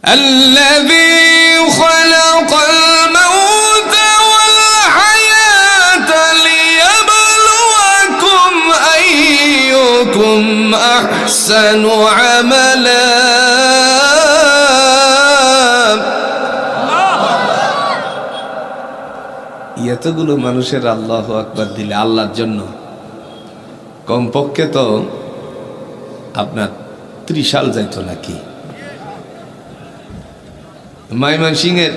الذي خلق الموت والحياة ليبلوكم أيكم أحسن عملا এতগুলো মানুষের আল্লাহু আকবার দিলে আল্লাহর জন্য কমপক্ষে তো আপনার 30 সাল যাইতো নাকি? ময়মনসিংহের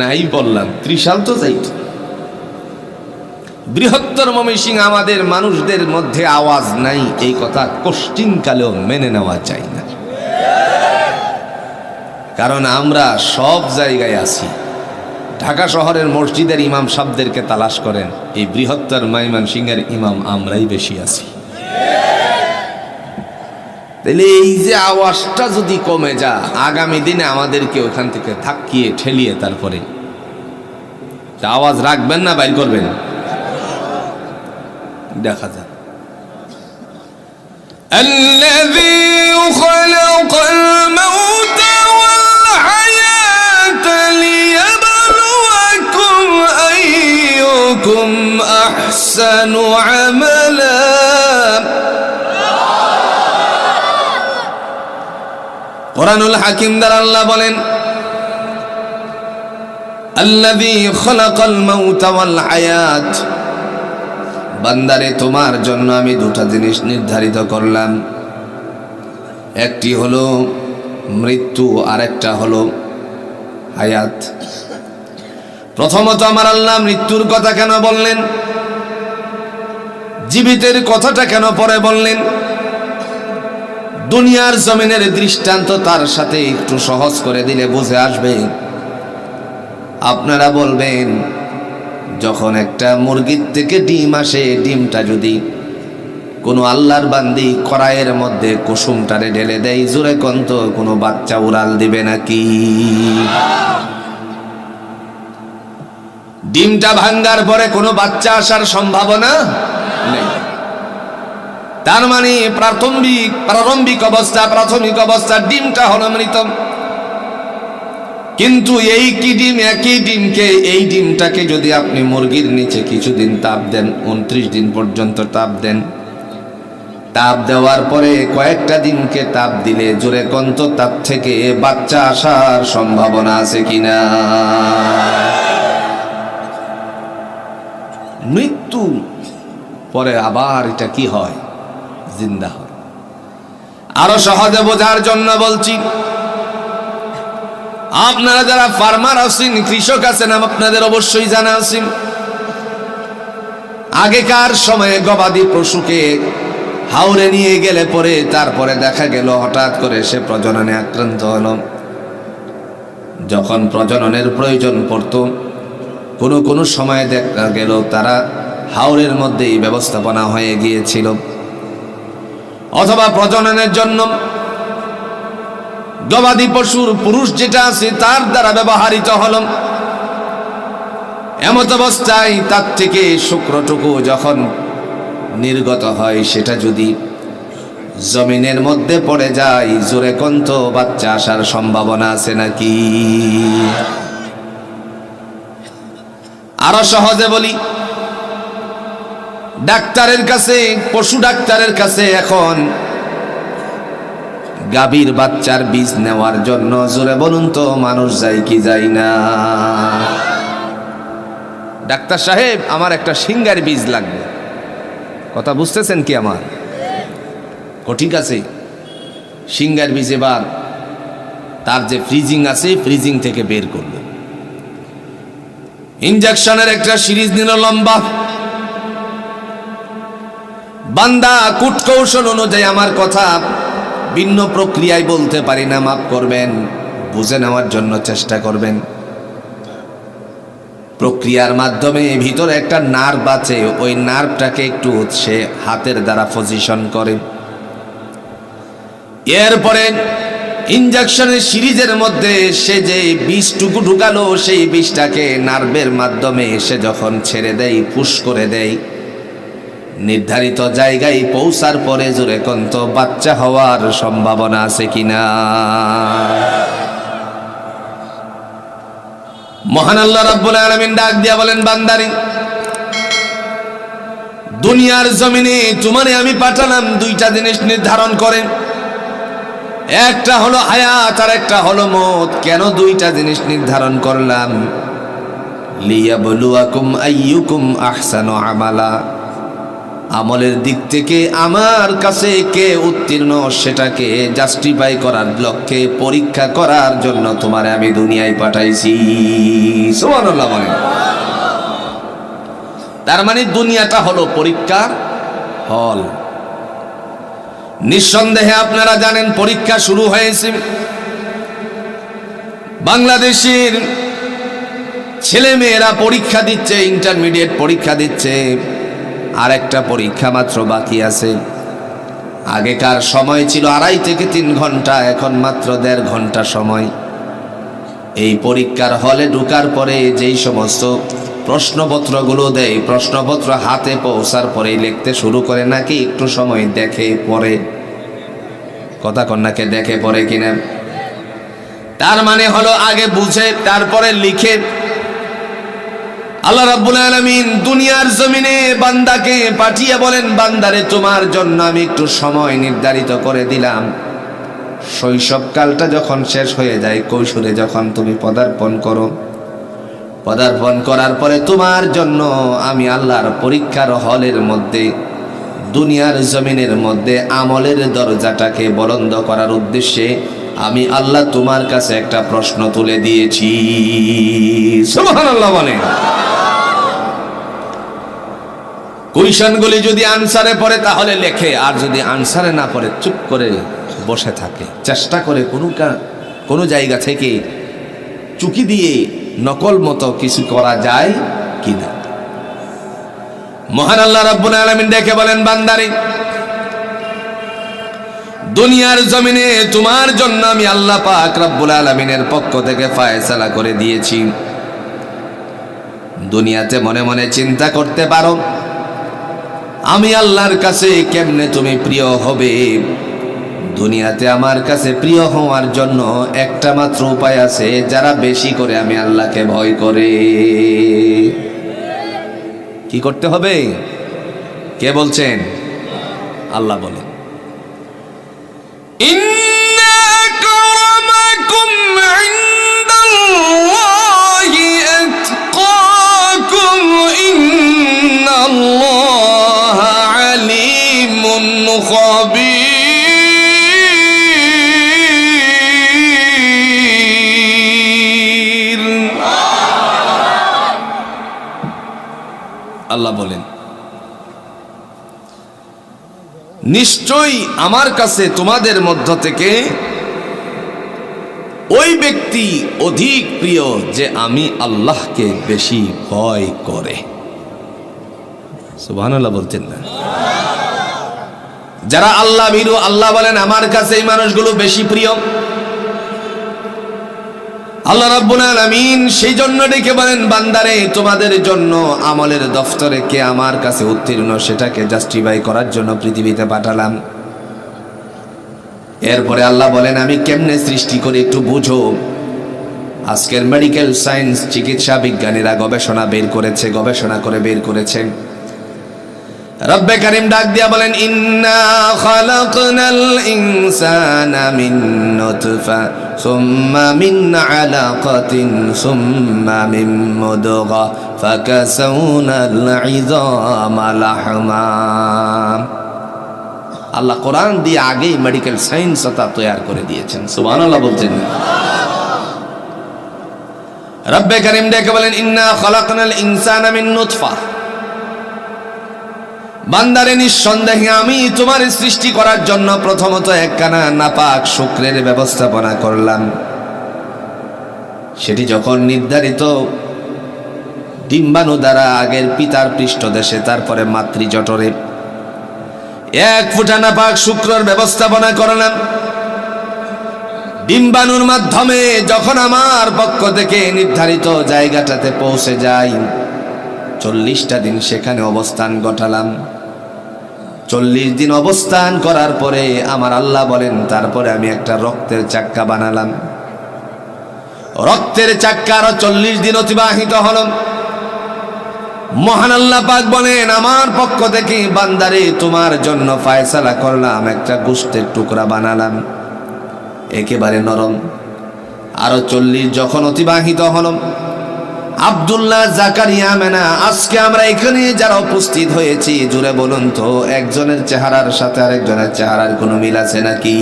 নাই বললাম 30 সাল তো যাইতো। বৃহত্তর ময়মনসিংহ আমাদের মানুষদের মধ্যে আওয়াজ নাই, এই কথা কোশ্চিন কালেও মেনে নেওয়া যায় না। কারণ আমরা সব জায়গায় আছি। ঢাকা শহরের মসজিদের ইমাম সাহেবদেরকে তালাশ করেন, এই বৃহত্তর ময়মনসিংহের ইমাম আমরাই বেশি আছি। তাহলে এই যে আওয়াজটা যদি কমে যা, আগামী দিনে আমাদেরকে ওখান থেকে ধাক্কিয়ে ঠেলিয়ে তারপরে আওয়াজ রাখবেন না বাইর করবেন, দেখা যাক। الذي خلق الموت والحياة ليبلوكم أيكم أحسن عملا কুরআনুল হাকিম দ্বারা আল্লাহ বলেন, আল্লাযী খালাকাল মাউতা ওয়াল হায়াত, বান্দারে তোমার জন্য আমি দুটো জিনিস নির্ধারিত করলাম, একটি হলো মৃত্যু আর একটা হলো হায়াত। প্রথমত আমার আল্লাহ মৃত্যুর কথা কেন বললেন, জীবিতের কথাটা কেন পরে বললেন? দুনিয়ার জমিনের দৃষ্টান্ত তার সাথে একটু সহজ করে দিলে বুঝে আসবে। আপনারা বলবেন, যখন একটা মুরগির থেকে ডিম আসে, ডিমটা যদি কোনো আল্লাহর বান্দি কড়াইয়ের মধ্যে কুসুমটারে ঢেলে দেয়, জোরে কন্ত কোনো বাচ্চা উড়াল দিবে নাকি? ডিমটা ভাঙ্গার পরে কোনো বাচ্চা আসার সম্ভাবনা নেই। তার মানে প্রারম্ভিক অবস্থা ডিমটা হলো মৃত। কিন্তু এই কি ডিম, একই ডিমকে, এই ডিমটাকে যদি আপনি মুরগির নিচে কিছুদিন তাপ দেন, 29 দিন পর্যন্ত তাপ দেন, তাপ দেওয়ার পরে কয়েকটা দিনকে তাপ দিলে জোরে কন্ত তাপ থেকে বাচ্চা আসার সম্ভাবনা আছে কিনা? মৃত্যু পরে আবার এটা কি হয়, জিন্দা হয়। আরো সহজে বোঝার জন্য বলছি, আপনারা যারা ফার্মার আছেন, কৃষক আছেন, আপনাদের অবশ্যই জানা আছে, আগেকার সময়ে গবাদি পশুকে হাওরে নিয়ে গেলে পরে তারপরে দেখা গেল হঠাৎ করে সে প্রজননে আক্রান্ত হলো। যখন প্রজননের প্রয়োজন পড়তো, কোনো সময় দেখা গেল তারা হাওরের মধ্যেই ব্যবস্থাপনা হয়ে গিয়েছিল, অথবা প্রজননের জন্য গবাদি পশুর পুরুষ যেটা আছে তার দ্বারা ব্যবহৃত হলো। এমত অবস্থায় তার থেকে শুক্রটুকু যখন নির্গত হয়, সেটা যদি জমিনের মধ্যে পড়ে যায়, জোরে কন্ত বাচ্চা আসার সম্ভাবনা আছে নাকি? আরো সহজে বলি, ডাক্তারের কাছে, পশু ডাক্তারের কাছে এখন গাভীর বাচ্চার বীজ নেওয়ার জন্য জোরে বলুন তো মানুষ যায় কি যায় না? ডাক্তার সাহেব, আমার একটা সিঙ্গার বীজ লাগবে। কথা বুঝতেছেন কি আমার? ঠিক আছে, সিঙ্গার বীজ এবার তার যে ফ্রিজিং আছে, ফ্রিজিং থেকে বের করল, ইনজেকশনের একটা সিরিজ নিল লম্বা। বান্দা কূটকৌশল অনুযায়ী আমার কথা ভিন্ন প্রক্রিয়ায় বলতে পারি না, মাফ করবেন, বুঝে নেওয়ার জন্য চেষ্টা করবেন। প্রক্রিয়ার মাধ্যমে ভিতরে একটা নার্ভ আছে, ওই নার্ভটাকে একটু সে হাতের দ্বারা পজিশন করে। এরপরে ইনজেকশনের সিরিজের মধ্যে সে যে বিষটুকু ঢুকালো, সেই বিষটাকে নার্ভের মাধ্যমে সে যখন ছেড়ে দেয়, পুশ করে দেয়, নির্ধারিত জায়গায় পৌঁছার পরে জোরে কন্ত বাচ্চা হওয়ার সম্ভাবনা আছে কিনা? মহান আল্লাহ রাব্বুল আলামিন ডাক দিয়া বলেন, বান্দারে দুনিয়ার জমিনে তোমারে আমি পাঠালাম দুইটা জিনিস নির্ধারণ করেন, একটা হলো হায়াত আর একটা হলো মওত। কেন দুইটা জিনিস নির্ধারণ করলাম? লিয়াবলুয়াকুম আইয়ুকুম আহসানু আমালা, আমলের দিক থেকে আমার কাছে কে উত্তীর্ণ সেটাকে জাস্টিফাই করার লক্ষ্যে, পরীক্ষা করার জন্য তোমারে আমি দুনিয়ায় পাঠাইছি। সুবহানাল্লাহ বলেন। তার মানে দুনিয়াটা হলো পরীক্ষার হল। নিঃসন্দেহে আপনারা জানেন পরীক্ষা শুরু হয়েছে। বাংলাদেশের ছেলে মেয়েরা পরীক্ষা দিচ্ছে, ইন্টারমিডিয়েট পরীক্ষা দিচ্ছে, আর একটা পরীক্ষা মাত্র বাকি আছে। আগেকার সময় ছিল 2.5 থেকে 3 ঘন্টা, এখন মাত্র 1.5 ঘন্টা সময়। এই পরীক্ষার হলে ঢোকার পরে যেই সমস্ত প্রশ্নপত্রগুলো দেয়, প্রশ্নপত্র হাতে পৌঁছার পরেই লিখতে শুরু করে, নাকি একটু সময় দেখে পড়ে? কথা কন্যাকে দেখে পড়ে কিনা? তার মানে হলো আগে বুঝে তারপরে লিখে। আল্লাহ রাব্বুল আলামিন দুনিয়ার জমিনে বান্দাকে পাঠিয়ে বলেন, বান্দারে তোমার জন্য আমি একটু সময় নির্ধারিত করে দিলাম। শৈশবকালটা যখন শেষ হয়ে যায়, কৈশোরে যখন তুমি পদার্পণ করো, পদার্পণ করার পরে তোমার জন্য আমি আল্লাহর পরীক্ষার হলের মধ্যে, দুনিয়ার জমিনের মধ্যে আমলের দরজাটাকে বলন্দ করার উদ্দেশ্যে আমি আল্লাহ তোমার কাছে একটা প্রশ্ন তুলে দিয়েছি। সুবহানাল্লাহ বলেন। কোয়েশ্চনগুলি যদি আনসারে পড়ে তাহলে লেখে, আর যদি আনসারে না পড়ে চুপ করে বসে থাকে, চেষ্টা করে কোনো জায়গা থেকে চুকি দিয়ে নকল মতো কিছু করা যায় কিনা। মহান আল্লাহ রাব্বুল আলামিন ডেকে বলেন, বান্দারে দুনিয়ার জমিনে তোমার জন্য আমি আল্লাহ পাক রাব্বুল আলামিনের পক্ষ থেকে ফয়সালা করে দিয়েছি। দুনিয়াতে মনে মনে চিন্তা করতে পারো আমি আল্লাহর কাছে কেমনে তুমি প্রিয় হবে। দুনিয়াতে আমার কাছে প্রিয় হওয়ার জন্য একটা মাত্র উপায় আছে, যারা বেশি করে আমি আল্লাহকে ভয় করে। কি করতে হবে? কে বলছেন? আল্লাহ বলেন, ইন্না আকরামাকুম ইনদাল্লাহি আতকাকুম ইন্নাল্লাহা আলিমুন খাবীর। আল্লাহ বলেন, নিশ্চয়ই আমার কাছে তোমাদের মধ্য থেকে ওই ব্যক্তি অধিক প্রিয় যে আমি আল্লাহকে বেশি ভয় করে। সুবহানাল্লাহ বলতেন না? যারা আল্লাহ ভীরু, আল্লাহ বলেন আমার কাছে এই মানুষগুলো বেশি প্রিয়। আল্লাহ রাব্বুল আলামিন সেই জন্য ডেকে বলেন, বান্দারে তোমাদের জন্য আমলের দফতরে কে আমার কাছে উত্তীর্ণ সেটাকে জাস্টিফাই করার জন্য পৃথিবীতে পাঠালাম। এরপরে আল্লাহ বলেন, আমি কেমনে সৃষ্টি করি একটু বুঝো। আজকের মেডিকেল সায়েন্স, চিকিৎসা বিজ্ঞানীরা গবেষণা করে বের করেছেন। রব্বে কারীম ডাক দিয়া বলেন, ইন্না খালাকনাল ইনসানা মিন নুতফা সুম্মা মিন আলাকাতিন সুম্মা মিন মুদগা ফাকাসাউনাল ইযামা লাহমা। আল্লাহ কোরআন দিয়ে আগেই মেডিকেল সায়েন্স তা তৈরি করে দিয়েছেন। সুবহানাল্লাহ বলছেন। রব্বে কারীম ডেকে বলেন, ইন্না খালাকনাল ইনসানা মিন নুতফা, বান্দারে নিঃসন্দেহে আমি তোমার সৃষ্টি করার জন্য প্রথমত একখানা নাপাক শুক্রের ব্যবস্থাপনা করলাম। সেটি যখন নির্ধারিত ডিম্বাণু দ্বারা আগের পিতার পৃষ্ঠদেশে, তারপরে মাতৃজঠরে 1 ফুটা নাপাক শুক্রের ব্যবস্থাপনা করলাম। ডিম্বাণুর মাধ্যমে যখন আমার পক্ষ থেকে নির্ধারিত জায়গাটাতে পৌঁছে যাই, 40টা দিন সেখানে অবস্থান ঘটালাম। 40 দিন অবস্থান করার পরে আমার আল্লাহ বলেন, তারপরে আমি একটা রক্তের চাক্কা বানালাম। রক্তের চাক্কা আরো 40 দিন অতিবাহিত হলো। মহান আল্লাহ পাক বলেন, আমার পক্ষ থেকে বান্দারে তোমার জন্য ফয়সালা করলাম, একটা গোশতের টুকরা বানালাম একেবারে নরম। আরো 40 যখন অতিবাহিত হলো, আব্দুল্লাহ, জাকারিয়া, মেনা, আজকে আমরা এখানে যারা উপস্থিত হয়েছি, জুড়ে বলুন তো একজনের চেহারার সাথে আরেকজনের চেহারার কোনো মিল আছে নাকি?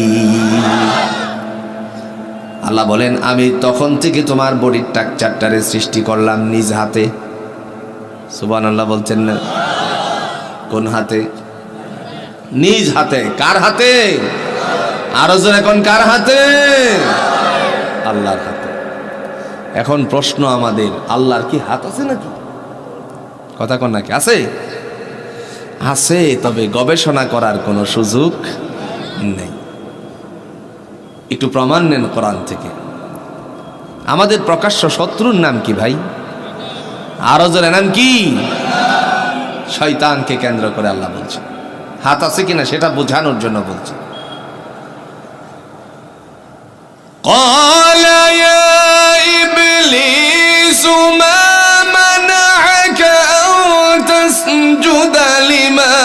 আল্লাহ বলেন, আমি তখন থেকে তোমার বডির স্ট্রাকচারটারে সৃষ্টি করলাম নিজ হাতে। সুবহানাল্লাহ বলছেন না? কোন হাতে? নিজ হাতে। কার হাতে? আরো জোরে কোন কার হাতে? আল্লাহর হাতে। এখন প্রশ্ন আমাদের, আল্লাহর কি হাত আছে নাকি? কথা কোন নাকি? আছে? আছে, তবে গবেষণা করার কোনো সুযোগ নেই। একটু প্রমাণ নেন কোরআন থেকে। আমাদের প্রকাশ্য শত্রুর নাম কি ভাই? আরো জোরে নাম কি? শয়তানকে কেন্দ্র করে আল্লাহ বলছে। হাত আছে কিনা সেটা বোঝানোর জন্য বলছে। قال يا إبليس ما منعك أن تسجد لما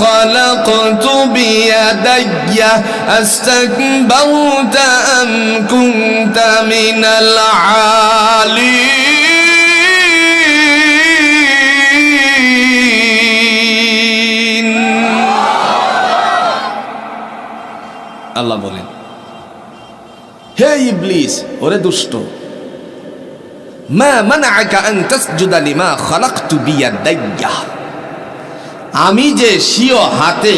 خلقت بيدي أستكبرت أم كنت من العالين আল্লাহ বলেন, হে ইবলিস, ওরে দুষ্ট, মা মানাআকা আন তাসজুদা লিমা খালাকতু বিয়াদাইয়া, আমি যে স্বীয় হাতে,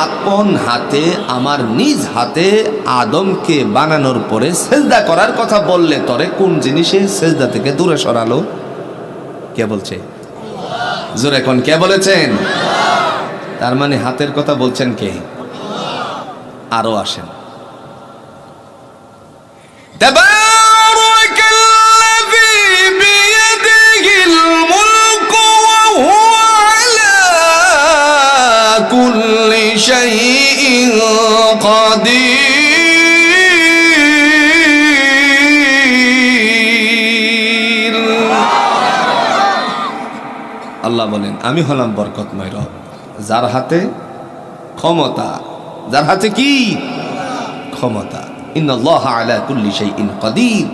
আপন হাতে, আমার নিজ হাতে আদমকে বানানোর পরে সেজদা করার কথা বললে তরে কোন জিনিসে সেজদা থেকে দূরে সরালো? কে বলছে? জোরে কোন কে বলেছেন? তার মানে হাতের কথা বলছেন কে? আরো আসেন। تبارك الذي بيده الملك وهو على كل شيء قدير আল্লাহ বলেন, আমি হলাম বরকতময় রব, যার হাতে ক্ষমতা। যার হাতে কি? ক্ষমতা। ইন্নাল্লাহা আলা কুল্লি শাইইন কাদির,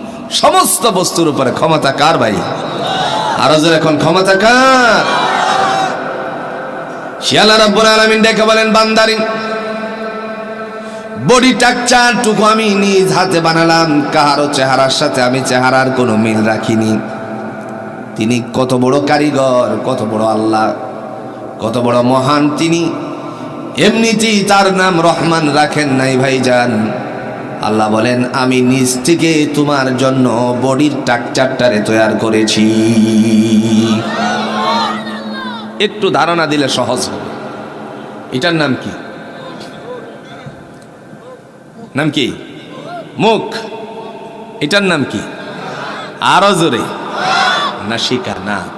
সমস্ত বস্তুর উপরে ক্ষমতা কার ভাই? আরো জোরে এখন ক্ষমতা কার? আল্লাহ রাব্বুল আলামিন ডেকে বলেন, বান্দারি বডি স্ট্রাকচার টুকু আমি নিজ হাতে বানালাম, কারো চেহারার সাথে আমি চেহারার কোনো মিল রাখিনি। তিনি কত বড় কারিগর, কত বড় আল্লাহ, কত বড় মহান তিনি। এমনিতেই তার নাম রহমান রাখেন নাই ভাইজান। আল্লাহ বলেন, আমি নিজ থেকে তোমার জন্য বডির স্ট্রাকচারটারে তৈরি করেছি। একটু ধারণা দিলে সহজ হবে। এটার নাম কি? নাম কি? মুখ। এটার নাম কি? আরো জোরে। নাসিকা, নাক।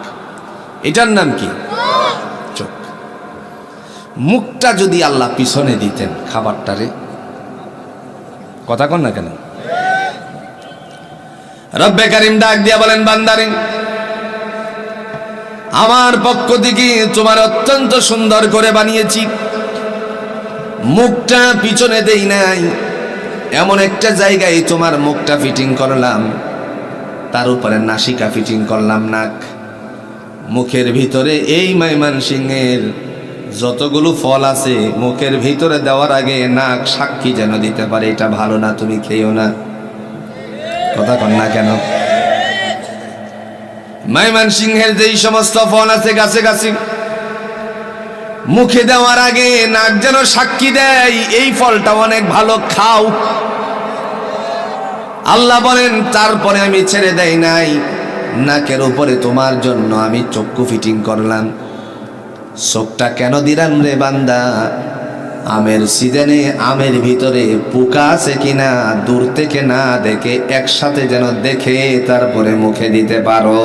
এটার নাম কি? চোখ। মুখটা যদি আল্লাহ পিছনে দিতেন খাবারটারে, কথা কন না কেন? রব্বে কারিম ডাক দিয়া বলেন, বান্দারে আমার পক্ষ থেকে তোমার অত্যন্ত সুন্দর করে বানিয়েছি, মুখটা পিছনে দেই নাই, এমন একটা জায়গায় তোমার মুখটা ফিটিং করলাম, তার উপরে নাসিকা ফিটিং করলাম, নাক। মুখের ভিতরে এই ময়মনসিংহের যতগুলো ফল আছে মুখের ভিতরে দেওয়ার আগে নাক সাক্ষী যেন দিতে পারে এটা ভালো না, তুমি খেয়েও না। কথা কন না কেন? ময়মনসিংহের যেই সমস্ত ফল আছে গাছে গাছে, মুখে দেওয়ার আগে নাক যেন সাক্ষী দেয় এই ফলটা অনেক ভালো, খাও। আল্লাহ বলেন, তারপরে আমি ছেড়ে দেই নাই, নাকের উপরে তোমার জন্য আমি চক্ষু ফিটিং করলাম। চোখটা কেন দিলাম রে বান্দা? আমের সিজনে আমের ভিতরে পোকা আছে কিনা দূর থেকে না দেখে একসাথে যেন দেখে তারপরে মুখে দিতে পারো।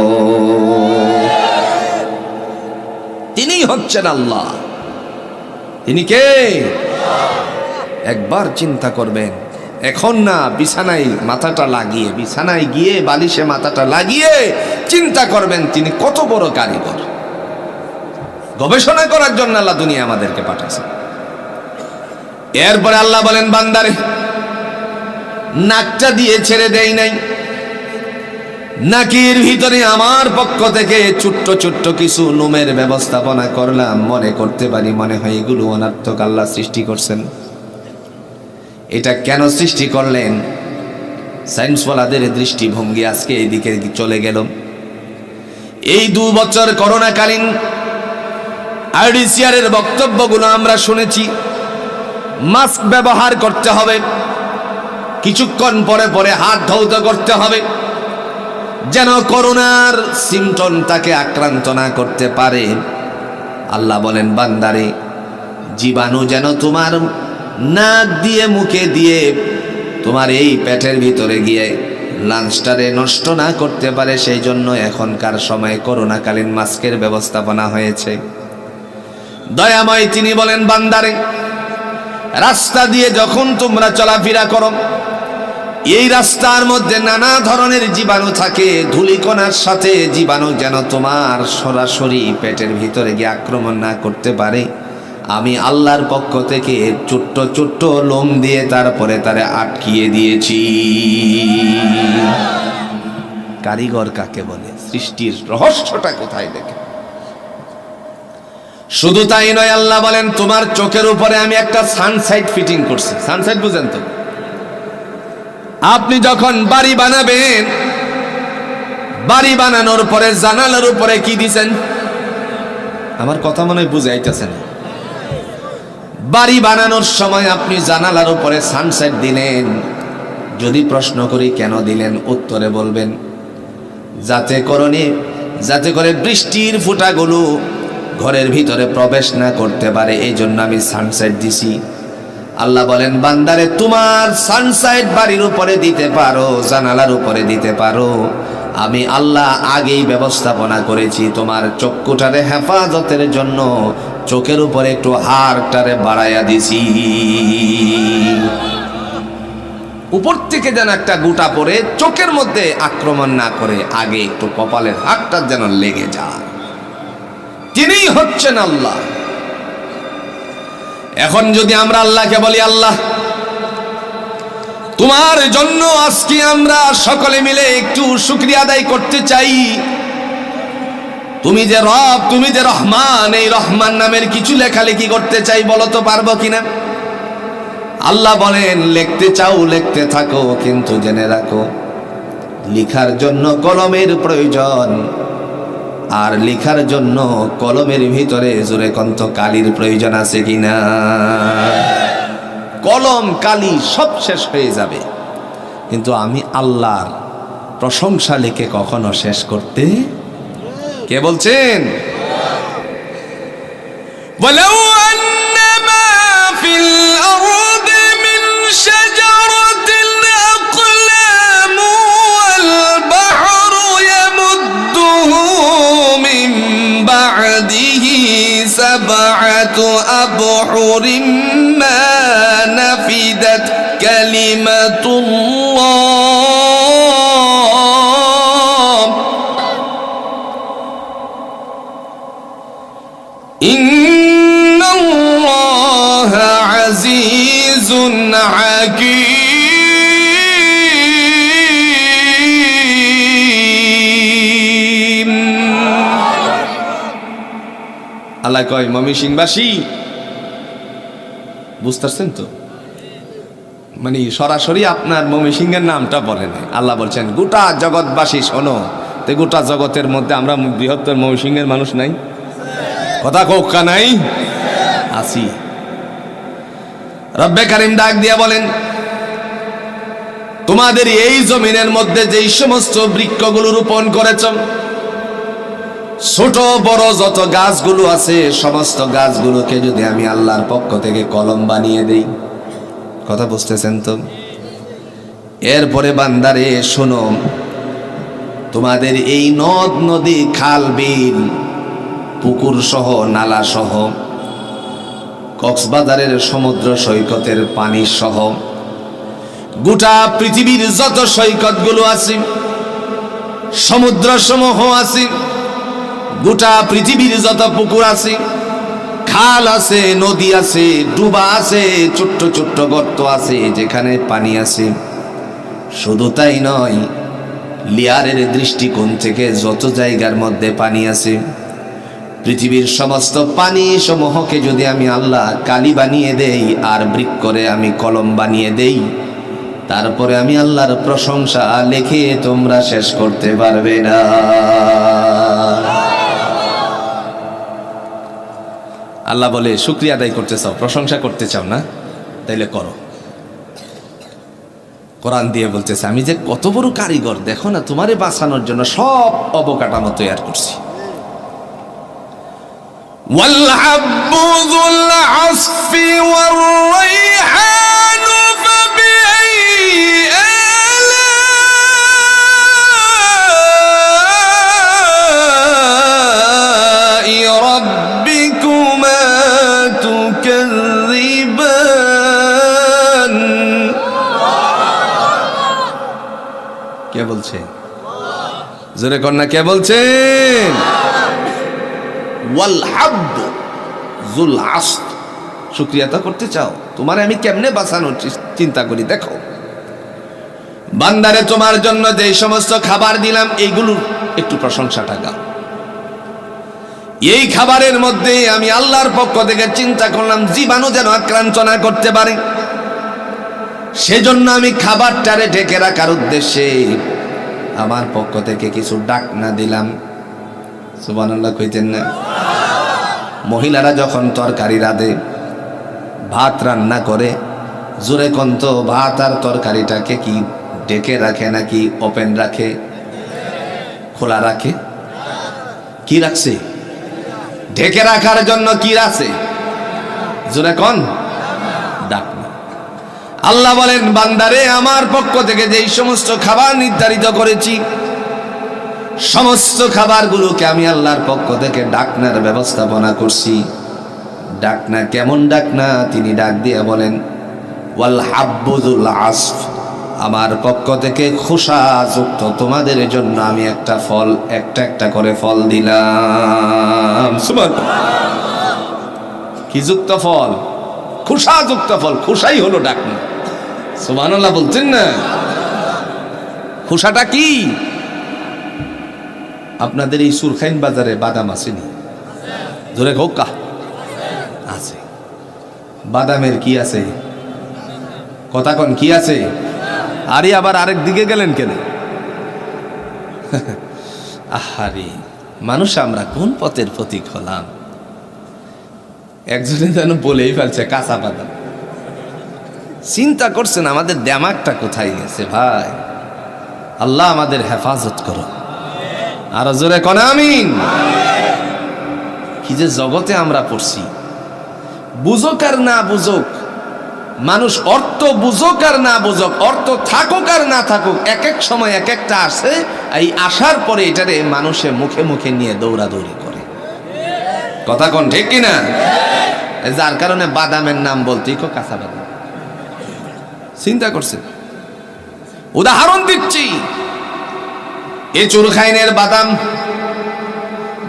তিনি হচ্ছেন আল্লাহ। তিনি কে? একবার চিন্তা করবেন, এখন না, বিছানায় মাথাটা লাগিয়ে, বিছানায় গিয়ে বালিশে মাথাটা লাগিয়ে চিন্তা করবেন তিনি কত বড় কারিগর। গবেষণা করার জন্য আল্লাহ দুনিয়া আমাদেরকে পাঠাইছে। এরপরে আল্লাহ বলেন, বান্দারে নাকটা দিয়ে ছেড়ে দেই নাই, নাকির ভিতরে আমার পক্ষ থেকে ছোট্ট ছোট্ট কিছু লোমের ব্যবস্থাপনা করলাম। মনে করতে পারি মনে হয় এগুলো অনার্থক, আল্লাহ সৃষ্টি করছেন। এটা কেন সৃষ্টি করলেন? সায়েন্সওয়ালাদের দৃষ্টিভঙ্গি আজকে এদিকে চলে গেল। এই 2 বছর করোনাকালীন আইডিসিআরের বক্তব্যগুলো আমরা শুনেছি। মাস্ক ব্যবহার করতে হবে, কিছুক্ষণ পরে পরে হাত ধৌত করতে হবে, যেন করোনার সিমটম তাকে আক্রান্ত না করতে পারে। আল্লাহ বলেন, বান্দারে জীবাণু যেন তোমার নাক দিয়ে মুখে দিয়ে তোমার এই পেটের ভিতরে গিয়ে লাঞ্চটারে নষ্ট না করতে পারে, সেই জন্য এখনকার সময়ে করোনাকালীন মাস্কের ব্যবস্থাপনা হয়েছে। দয়াময় তিনি বলেন, বান্দারে রাস্তা দিয়ে যখন তোমরা চলাফেরা করো, এই রাস্তার মধ্যে নানা ধরনের জীবাণু থাকে, ধূলিকণার সাথে জীবাণু যেন তোমার সরাসরি পেটের ভিতরে গিয়ে আক্রমণ না করতে পারে, আমি আল্লাহর পক্ষ থেকে ছোট্ট ছোট্ট লোম দিয়ে তারপরে তারে আটকিয়ে দিয়েছি। কারিগর কাকে বলে? সৃষ্টির রহস্যটা কোথায় দেখে। শুধু তাই নয়, আল্লাহ বলেন তোমার চোখের উপরে আমি একটা সানসাইট ফিটিং করছি। সানসাইট বুঝেন তো? আপনি যখন বাড়ি বানাবেন, বাড়ি বানানোর পরে জানালার উপরে কি দিছেন? আমার কথা মনে হয় বুঝাইতেছে না। বাড়ি বানানোর সময় আপনি জানালার উপরে সানসাইট দিলেন। যদি প্রশ্ন করি কেন দিলেন, উত্তরে বলবেন যাতে করে বৃষ্টির ফোঁটাগুলো ঘরের ভিতরে প্রবেশ না করতে পারে, এই জন্য আমি সানসাইট দিছি। আল্লাহ বলেন, বান্দারে তোমার সানসাইট বাড়ির উপরে দিতে পারো, জানালার উপরে দিতে পারো, আমি আল্লাহ আগেই ব্যবস্থাপনা করেছি তোমার চক্ষুটারে হেফাজতের জন্য। চোখের উপরে একটু হাড়টারে বাড়াইয়া দিছি, উপর থেকে যেন একটা গুটা পরে চোখের মধ্যে আক্রমণ না করে, আগে একটু কপালের হাড়টা যেন লেগে যায়। তিনিই হচ্ছেন আল্লাহ। এখন যদি আমরা আল্লাহকে বলি, আল্লাহ তোমার জন্য আজকে আমরা সকলে মিলে একটু শুকরিয়া আদায় করতে চাই, তুমি যে রব, তুমি যে রহমান, এই রহমান নামের কিছু লেখালেখি করতে চাই, বলো তো পারবো কিনা? আল্লাহ বলেন, লিখতে চাও লিখতে থাকো, কিন্তু জেনে রাখো লিখার জন্য কলমের প্রয়োজন, আর লিখার জন্য কলমের ভিতরে জোরে কন্ত কালির প্রয়োজন আছে কিনা? কলম কালি সব শেষ হয়ে যাবে, কিন্তু আমি আল্লাহর প্রশংসা লিখে কখনো শেষ করতে, কে বলছেন? ওয়ালাউ আন্নামা ফিল আরদি মিন শাজারাতিন আকলামু ওয়াল বাহরু ইয়ামুদ্দুহু মিন বা'দিহি সাবআতু আবহুরিম মা নাফিদাত কালিমাতুল্লাহ ইন্নাল্লাহা আজিজুন হাকীম। আল্লাহ কয়, ময়মনসিংহবাসী বুঝতেছেন তো? মানে সরাসরি আপনার ময়মনসিংহের নামটা বলে নাই, আল্লাহ বলছেন গোটা জগৎবাসী শোনো। তো গোটা জগতের মধ্যে আমরা বৃহত্তর ময়মনসিংহের মানুষ নাই? কথা কোকা নাই? আসি। রব্বে কারিম ডাক দিয়া বলেন, তোমাদের এই জমিনের মধ্যে যেই সমস্ত বৃক্ষগুলো রোপণ করেছ, ছোট বড় যত গাছগুলো আছে, সমস্ত গাছগুলোকে যদি আমি আল্লাহর পক্ষ থেকে কলম বানিয়ে দেই, কথা বুঝতেছেন তো? এরপরে বান্দারে শোনো, তোমাদের এই নদ নদী খাল বিল পুকুর সহ নালা সহ কক্সবাজারের সমুদ্র সৈকতের পানি সহ গোটা পৃথিবীর যত সৈকতগুলো আছে, সমুদ্র সমূহ আছে, গোটা পৃথিবীর যত পুকুর আছে, খাল আছে, নদী আছে, ডুবা আছে, ছোট্ট ছোট্ট গর্ত আছে যেখানে পানি আছে, শুধু তাই নয়, লেয়ারের দৃষ্টিকোণ থেকে যত জায়গার মধ্যে পানি আছে, পৃথিবীর সমস্ত পানি সমূহকে যদি আমি আল্লাহ কালি বানিয়ে দেই আর বৃক্ষ করে আমি কলম বানিয়ে দেই, তারপরে আমি আল্লাহর প্রশংসা লিখে তোমরা শেষ করতে পারবে না। আল্লাহ বলে, শুকরিয়া আদায় করতে চাও, প্রশংসা করতে চাও না, তাইলে করো। কোরআন দিয়ে বলতেছে, আমি যে কত বড় কারিগর দেখো না, তোমারে বাঁচানোর জন্য সব অবকাঠামো তৈরি করছি। والحب ذو العصف والريحان فبأي آلاء ربكما تكذبان। কে বলছে? জোরে কন্যা কে বলছেন? ওয়াল হাব্ব যুল আসফ, শুকরিয়া তো করতে চাও, তোমারে আমি কেমনে বাঁচানোর চিন্তা করি দেখো। বান্দারে তোমার জন্য যে সমস্ত খাবার দিলাম, এইগুলোর একটু প্রশংসাটা গাও। এই খাবারের মধ্যে আমি আল্লাহর পক্ষ থেকে চিন্তা করলাম জীবাণু যেন আক্রান্ত না করতে পারে, সেজন্য আমি খাবারটারে ঢেকে রাখার উদ্দেশ্যে আমার পক্ষ থেকে কিছু ডাকনা দিলাম। সুবহানাল্লাহ কইতেন না? মহিলারা যখন তরকারি রাঁধে, ভাত রান্না করে, জোরে কন্ত ভাত আর তরকারিটাকে কি ঢেকে রাখে নাকি ওপেন রাখে, খোলা রাখে? কি রাখছে? ঢেকে রাখার জন্য কি রাখছে? জোরে কোন? ডাকনা। আল্লাহ বলেন, বান্দারে আমার পক্ষ থেকে যেই সমস্ত খাবার নির্ধারিত করেছি, সমস্ত খাবারগুলোকে আমি আল্লাহর পক্ষ থেকে ডাকনার ব্যবস্থাপনা করছি। ডাকনা কেমন ডাকনা? তিনি ডাক দিয়ে বলেন, ওয়াল হাব্বুল আসফ, আমার পক্ষ থেকে খোসাযুক্ত তোমাদের জন্য আমি একটা ফল, একটা একটা করে ফল দিলাম। সুবহানাল্লাহ। কি যুক্ত ফল? খোসাযুক্ত ফল। খোসাই হলো ডাকনা। সুবহানাল্লাহ বলছেন না? খোসাটা কি? আপনাদের এই সুরখাইন বাজারে বাদাম আসেনি? ধরে হোকা আছে। বাদামের কি আছে? কথা কন, কি আছে? আরে আবার আরেক দিকে গেলেন কেন? আহারে মানুষ, আমরা কোন পথের প্রতীক হলাম? একজনে যেন বলেই ফেলছে কাঁচা বাদাম। চিন্তা করছেন আমাদের দেমাগটা কোথায় গেছে ভাই? আল্লাহ আমাদের হেফাজত করো। আর জোরে কোন আমিন। কি যে জগতে আমরা পড়ছি, বুঝুক আর না বুঝুক মানুষ, অর্থ বুঝুক আর না বুঝুক, অর্থ থাকুক আর না থাকুক, এক এক সময় এক একটা আসে, এই আসার পরে এটারে মানুষে মুখে মুখে নিয়ে দৌড়াদৌড়ি করে। কথা কোন ঠিক কিনা? যার কারণে বাদামের নাম বলতেই কো কাঁচা বাদাম। চিন্তা করছে? উদাহরণ দিচ্ছি, এই চুরখাইনের বাদাম,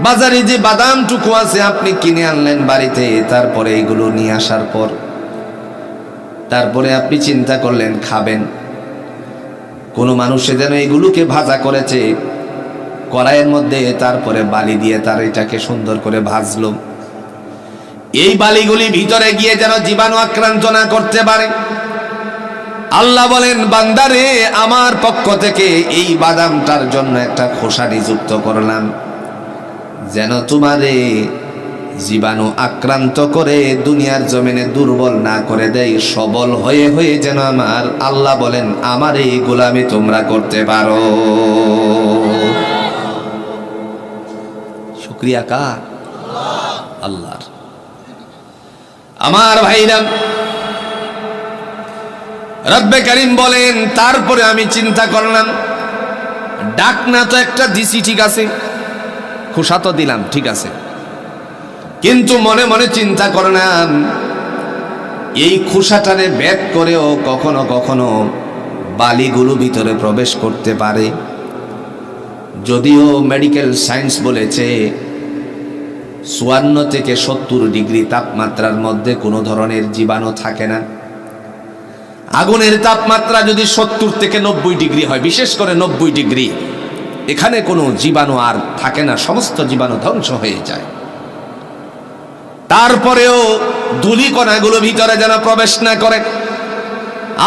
বাজারে যে বাদাম টুকু আছে আপনি কিনে আনলেন বাড়িতে, তারপরে এগুলো নিয়ে আসার পর তারপরে আপনি চিন্তা করলেন খাবেন। কোন মানুষে যেন এগুলোকে ভাজা করেছে কড়াইয়ের মধ্যে, তারপরে বালি দিয়ে তার এটাকে সুন্দর করে ভাজলো। এই বালিগুলি ভিতরে গিয়ে যেন জীবাণু আক্রান্ত না করতে পারে। আল্লাহ বলেন, বান্দারে আমার পক্ষ থেকে এই বাদামটার জন্য একটা খোসা নিযুক্ত করলাম, যেন তোমারে জীবাণু আক্রান্ত করে দুনিয়ার জমিনে দুর্বল না করে দেয়, সবল হয়ে হয়ে যেন আমার আল্লাহ বলেন আমার এই গোলামি তোমরা করতে পারো। শুকরিয়া কার? আল্লাহর। আমার ভাইরা, রব্বে কারীম বলেন, তারপরে আমি চিন্তা করলাম, ডাকনা তো একটা দিছি ঠিক আছে, খোসা তো দিলাম ঠিক আছে, কিন্তু মনে মনে চিন্তা করলাম এই খোসাটারে ব্যাট করেও কখনো কখনো বালিগুলো ভিতরে প্রবেশ করতে পারে। যদিও মেডিকেল সায়েন্স বলেছে 54 থেকে 70 ডিগ্রি তাপমাত্রার মধ্যে কোনো ধরনের জীবাণু থাকে না। আগুনের তাপমাত্রা যদি 70 থেকে 90 ডিগ্রি হয়, বিশেষ করে 90 ডিগ্রি, এখানে কোনো জীবাণু আর থাকে না, সমস্ত জীবাণু ধ্বংস হয়ে যায়। তারপরেও ধূলিকণাগুলো ভিতরে যেন প্রবেশ না করে,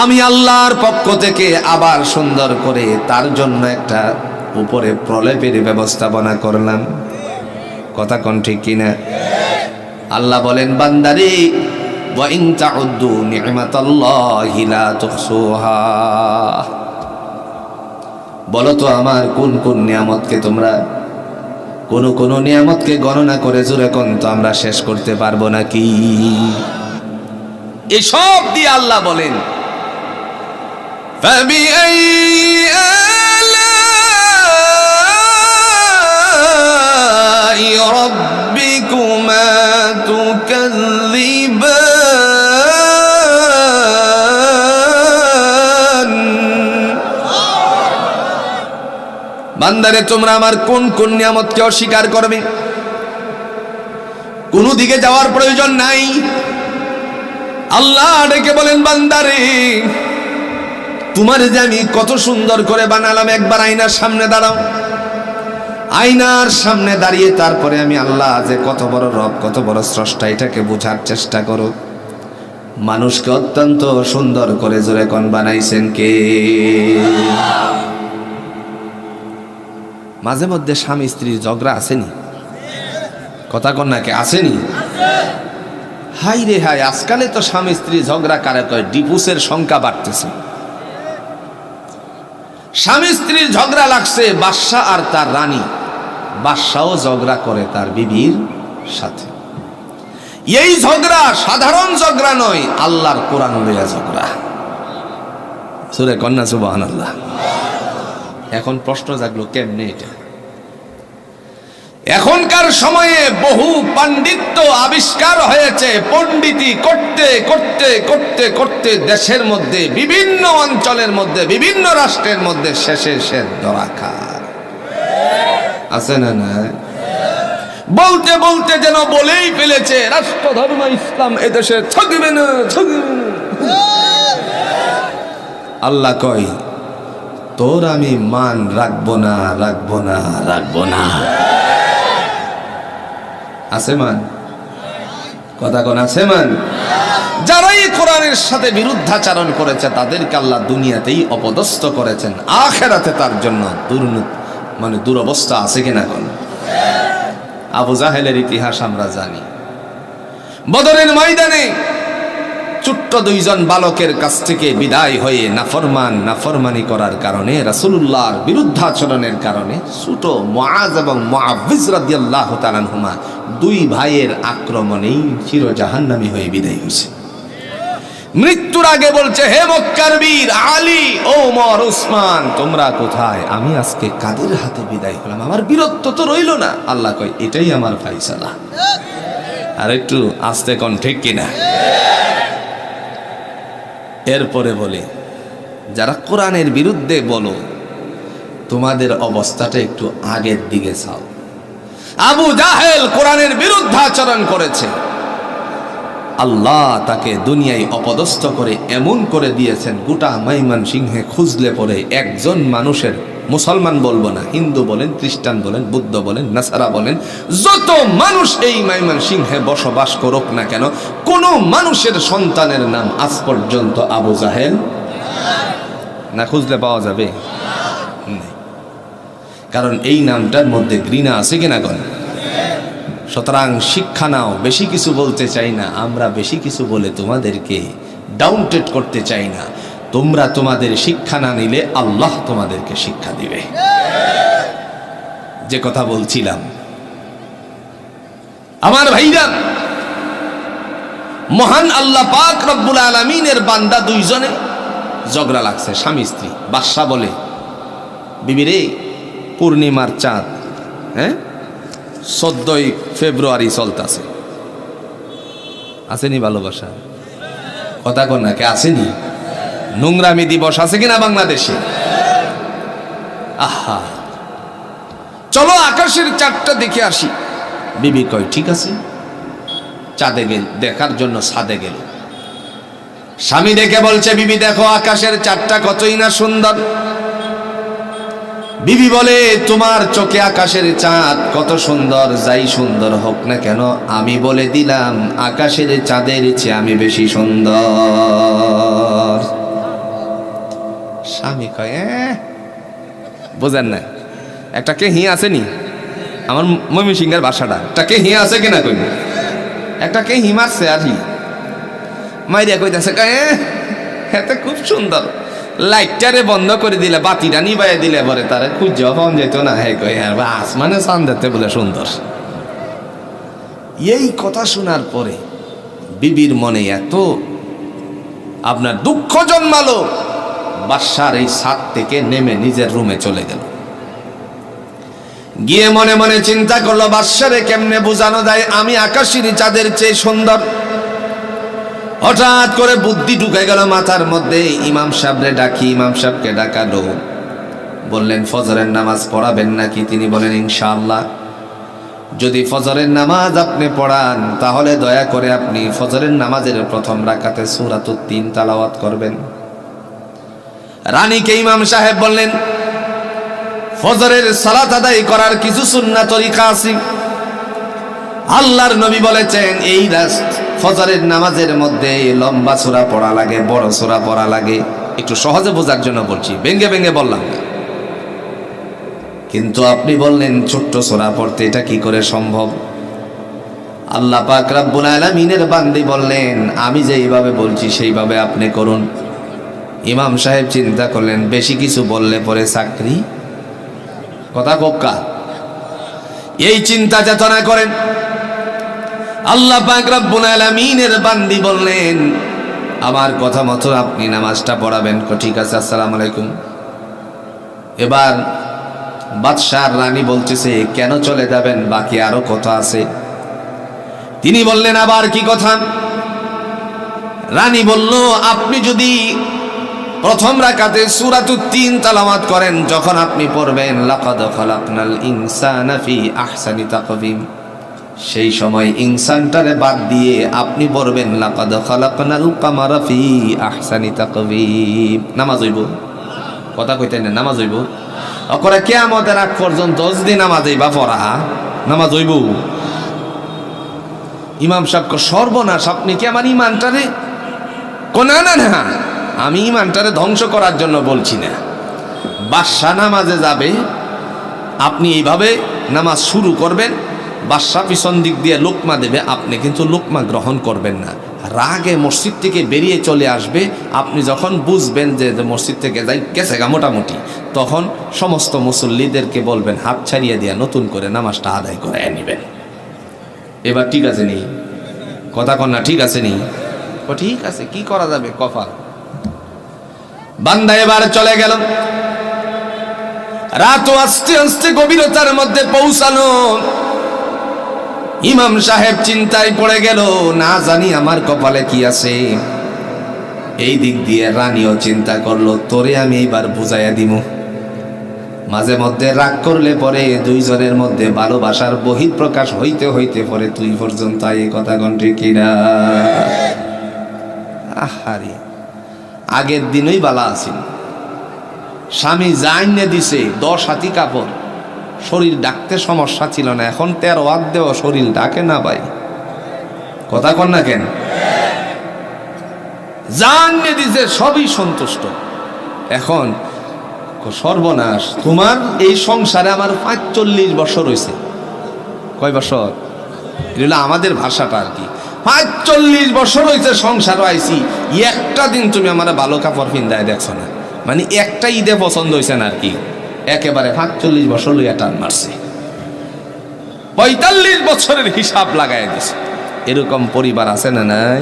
আমি আল্লাহর পক্ষ থেকে আবার সুন্দর করে তার জন্য একটা উপরে প্রলেপের ব্যবস্থাপনা করলাম। কথা কোন ঠিক কিনা? আল্লাহ বলেন, বান্দারে ওয়া ইন তাউদ্দু নি'মাতাল্লাহি লা তুহসুহা, বলো তো আমার কোন কোন নিয়ামতকে তোমরা, কোন নিয়ামতকে গণনা করে জোরে কোন তো আমরা শেষ করতে পারবো নাকি? এসব দিয়ে আল্লাহ বলেন, ফাবিআই আলাই রাব্বিকুমা তুকাযযিবান, বান্দারে তোমরা আমার কোন কোন নিয়ামতকে অস্বীকার করবে? কোন দিকে যাওয়ার প্রয়োজন নাই। আল্লাহ ডেকে বলেন, বান্দারে তোমার যে আমি কত সুন্দর করে বানালাম, একবার আয়নার সামনে দাঁড়াও। আয়নার সামনে দাঁড়িয়ে তারপরে আমি আল্লাহ যে কত বড় রব, কত বড় স্রষ্টা, এটাকে বোঝার চেষ্টা করো। মানুষকে অত্যন্ত সুন্দর করে জোরে কোন বানাইছেন কে? মাঝে মধ্যে স্বামী স্ত্রীর ঝগড়া আসেনি? কথা কন নাকি আসেনি? হাই রে হাই, আজকালে তো স্বামী স্ত্রী ঝগড়া কারে কয়, ডিভোর্সের সংখ্যা বাড়তেছে। স্বামী স্ত্রীর ঝগড়া লাগছে বাদশা আর তার রানী, বাদশাও ঝগড়া করে তার বিবির সাথে। এই ঝগড়া সাধারণ ঝগড়া নয়, আল্লাহর কোরআন লইয়া ঝগড়া। সূরা কন্যা সুবহানাল্লাহ। এখন প্রশ্ন জাগলো, কেমনে এটা? এখনকার সময়ে বহু পাণ্ডিত্য আবিষ্কার হয়েছে, পণ্ডিতি করতে করতে করতে করতে দেশের মধ্যে, বিভিন্ন অঞ্চলের মধ্যে, বিভিন্ন রাষ্ট্রের মধ্যে শেষে সে দরাকার আছে না? না বলতে বলতে যেন বলেই ফেলেছে, রাষ্ট্র ধর্ম ইসলাম এদেশে থাকবে না, থাকবে না। আল্লাহ কয়, তোর আমি মান রাখবো না, রাখবো না, রাখবো না। আছে মান? কথা কোন আছে মান? যারাই কোরআনের সাথে বিরুদ্ধাচরণ করেছে তাদেরকে আল্লাহ দুনিয়াতেই অপদস্থ করেছেন, আখিরাতে তার জন্য দুরবস্থা আছে কিনা কোন? আবু জাহেলের ইতিহাস আমরা জানি। বদরের ময়দানে ছোট্ট দুইজন বালকের কাছ থেকে বিদায় হয়ে নাফরমানি করার কারণে, রাসূলুল্লাহর বিরুদ্ধাচরণের কারণে ছোট মুআজ এবং মুআওয়িজ রাদিয়াল্লাহু তাআলা আনহুমা দুই ভাইয়ের আক্রমণেই চির জাহান্নামী হয়ে বিদায় হয়েছে। মৃত্যুর আগে বলছে, হে মক্কার বীর আলী, ওমর, উসমান, তোমরা কোথায়? আমি আজকে কাদের হাতে বিদায় হলাম, আমার বীরত্ব তো রইল না। আল্লাহ কয়, এটাই আমার ফায়সালা। আর একটু আস্তে কোন ঠিক কিনা? এরপরে বলে, যারা কোরআনের বিরুদ্ধে বলো, তোমাদের অবস্থাটা একটু আগের দিকে চাও। আবু জাহেল কোরআনের বিরুদ্ধাচরণ করেছে, আল্লাহ তাকে দুনিয়ায় অপদস্থ করে এমন করে দিয়েছেন, গোটা মাইমান সিংহে খুঁজলে পরে একজন মানুষের, মুসলমান বলবো না, হিন্দু বলেন, খ্রিস্টান বলেন, বুদ্ধ বলেন, নাসারা বলেন, যত মানুষ এই মাইমান সিংহে বসবাস করুক না কেন, কোন মানুষের সন্তানের নাম আজ পর্যন্ত আবু জাহেল না খুঁজলে পাওয়া যাবে? কারণ এই নামটার মধ্যে ঘৃণা আছে কিনা কোন? সুতরাং শিক্ষা নাও। বেশি কিছু বলতে চাই না আমরা, বেশি কিছু বলে তোমাদেরকে ডাউনটেড করতে চাই না। তোমরা তোমাদের শিক্ষা না নিলে আল্লাহ তোমাদেরকে শিক্ষা দিবে। যে কথা বলছিলাম, আমার ভাইরা, মহান আল্লাহ পাক রব্বুল আলামিনের বান্দা দুইজনে ঝগড়া লাগছে, স্বামী স্ত্রী। বাদশা বলে, বিবিরে, পূর্ণিমার চাঁদ, 14ই ফেব্রুয়ারি চলতেছে, আসেনি ভালোবাসা? কথা কন নাকি আসেনি? নোংরামি দিবস আছে কিনা বাংলাদেশে? আহা, চলো আকাশের চাঁদটা দেখে আসি। বিবি কয় ঠিক আছে। চাঁদে গেল, দেখার জন্য ছাদে গেল। স্বামী দেখে বলছে, বিবি দেখো আকাশের চাঁদটা কতই না সুন্দর। বিবি বলে, তোমার চোখে আকাশের চাঁদ কত সুন্দর, যাই সুন্দর হোক না কেন, আমি বলে দিলাম আকাশের চাঁদের চেয়ে আমি বেশি সুন্দর। স্বামী কয়, বোঝেন না, একটা কে হি আসেনি, আমার ময়মনসিংহের বাসাটা, একটা কে হি আছে কিনা কই, একটা কে হি মারছে আর হি মাইরিয়া কইতাছে, এতে খুব সুন্দর, লাইটটারে বন্ধ করে দিলে, বাতিটা নিবাই দিলে পরে তারা খুঁজে পাওয়া যেত না। হ্যাঁ কই, আসমানে চাঁদ দেখতে বলে সুন্দর। এই কথা শোনার পরে বিবির মনে এত আপনার দুঃখ জন্মালো, বাদশার এই ছাদ থেকে নেমে নিজের রুমে চলে গেল। গিয়ে মনে মনে চিন্তা করলো, বাদশারে কেমনে বোঝানো যায় আমি আকাশের চাঁদের চেয়ে সুন্দর। হঠাৎ করে বুদ্ধি ঢুকে গেল মাথার মধ্যে। ইমাম সাহেবরে ডাকি, ইমাম সাহেবকে ডাকালো। বললেন, ফজরের নামাজ পড়াবেন নাকি? তিনি বলেন, ইনশাআল্লাহ। যদি ফজরের নামাজ আপনি পড়ান তাহলে দয়া করে আপনি ফজরের নামাজের প্রথম রাকাতে সূরাতুত তিন তেলাওয়াত করবেন। রানীকে ইমাম সাহেব বললেন, ফজরের সালাত আদায় করার কিছু সুন্নাত তরিকা আছে। আল্লাহর নবী বলেছেন, এই ফজরের নামাজের মধ্যে লম্বা সূরা পড়া লাগে, বড় সূরা পড়া লাগে। একটু সহজে বোঝার জন্য বলছি, ভেঙ্গে ভেঙ্গে বললাম না। কিন্তু আপনি বললেন ছোট্ট সূরা পড়তে, এটা কি করে সম্ভব? আল্লাহ পাক রব্বুল আলামিনের বান্দী বললেন, আমি যেইভাবে বলছি সেইভাবে আপনি করুন। ইমাম সাহেব চিন্তা করলেন, বেশি কিছু বললে পরে চাকরি, কথা কোক্কা, এই চিন্তা চেতনা করেন। আল্লাহ পাক রব্বুল আলামিনের বান্দী বললেন, আমার কথা মতো আপনি নামাজটা পড়াবেন। ঠিক আছে, আসসালামু আলাইকুম। এবার বাদশাহ রানী বলতেছে, কেন চলে যাবেন, বাকি আরো কথা আছে। তিনি বললেন, আবার কি কথা? রানী বলল, আপনি যদি প্রথম রাকাতে সূরাতুত তিন তেলাওয়াত করেন, যখন আপনি পড়বেন লাকাদ খালাকনাল ইনসানা ফি আহসানি তাকওয়িম, সেই সময় ইনসানটারে বাদ দিয়ে আপনি পড়বেন লাকাদ খালাকনাল কামারা ফি আহসানি তাকওয়িম। নামাজ হইব, কথা কইতেন না, নামাজ হইব। অকরে কিয়ামতের আগ পর্যন্ত যদি নামাজ হইবা পড়া, নামাজ হইব। ইমাম সাহেব সর্বনাশ, আপনি কি আমার ইমানটারে, না না না, আমি ইমানটারে ধ্বংস করার জন্য বলছি না। বাদশা নামাজে যাবে, আপনি এইভাবে নামাজ শুরু করবেন, বাদশা পিছন দিক দিয়ে লোকমা দেবে, আপনি কিন্তু লোকমা গ্রহণ করবেন না। রাগে মসজিদ থেকে বেরিয়ে চলে আসবে। আপনি যখন বুঝবেন যে মসজিদ থেকে যাই গেছে গা মোটামুটি, তখন সমস্ত মুসল্লিদেরকে বলবেন হাত ছাড়িয়ে দিয়ে নতুন করে নামাজটা আদায় করে নেবেন। এবার ঠিক আছে নি, কথা কন্যা ঠিক আছে নি? ও ঠিক আছে, কি করা যাবে, কপাল। বান্দা এবার চলে গেল। রাত আস্তে আস্তে গভীরতার মধ্যে পৌঁছানো। ইমাম সাহেব চিন্তায় পড়ে গেল, না জানি আমার কপালে কি আছে। এই দিক দিয়ে রানীও চিন্তা করলো, তোরে আমি এইবার বুঝাইয়া দিমু। মাঝে মধ্যে রাগ করলে পরে দুইজনের মধ্যে ভালোবাসার বহিঃপ্রকাশ হইতে হইতে পরে তুই পর্যন্ত এই কথা গন্ঠি কিনা। আহারে, আগের দিনই বালা আছিল, স্বামী জাইনে দিছে 10 হাতি কাপড়, শরীর ডাকতে সমস্যা ছিল না। এখন 13 ওয়াক দেওয়া শরীর ডাকে না ভাই, কথা কন না কেন? জাইনে দিছে, সবই সন্তুষ্ট। এখন সর্বনাশ, তোমার এই সংসারে আমার 45 বছর হয়েছে। কয় বছর? এটা আমাদের ভাষাটা আর কি। 45 বছর হয়েছে সংসার আইছি, একটা দিন তুমি আমার ভালো কাপড় পিন্দায় দেখছো না। মানে একটা ঈদে পছন্দ হয়েছে না আর কি। একেবারে 45 বছর লইয়া টান মারছে, 45 বছরের হিসাব লাগাই দিছে। এরকম পরিবার আছে না নাই?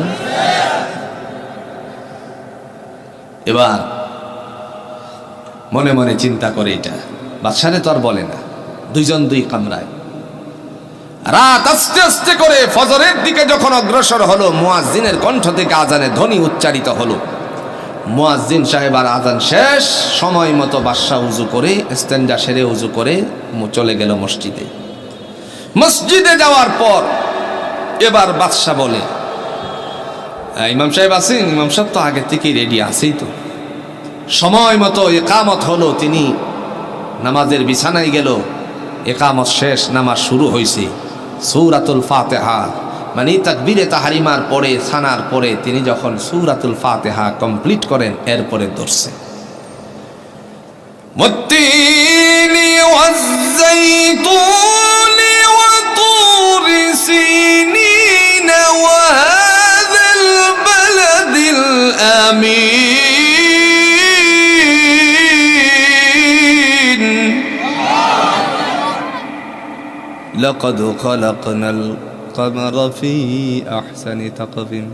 এবার মনে মনে চিন্তা করে, এটা বাদশারে তো আর বলে না, দুইজন দুই কামরায়। রাত আস্তে আস্তে করে ফজরের দিকে যখন অগ্রসর হলো, মুয়াজ্জিনের কণ্ঠ থেকে আজানের ধ্বনি উচ্চারিত হলো। মুয়াজ্জিন সাহেব আর আজান শেষ, সময় মতো বাদশা উজু করে ইস্তেঞ্জা সেরে উজু করে চলে গেল মসজিদে। মসজিদে যাওয়ার পর এবার বাদশা বলে, ইমাম সাহেব আছেন? ইমাম সাহেব তো আগে থেকেই রেডি আছেই তো। সময় মতো ইকামত হলো, তিনি নামাজের বিছানায় গেল, ইকামত শেষ, নামাজ শুরু হয়েছে। সূরাতুল ফাতিহা মানে তাকবীরে তাহরিমার পরে সানার পরে তিনি যখন সূরাতুল ফাতিহা কমপ্লিট করেন, এরপরে ধরছে মুত্তিনি ওয়াজ-যাইতুনি ওয়া তুরি সিনিন ওয়া হাযাল বালাদিল আমিন লাকাদ খালাকনাল কামারা ফি আহসানি তাকওয়িম।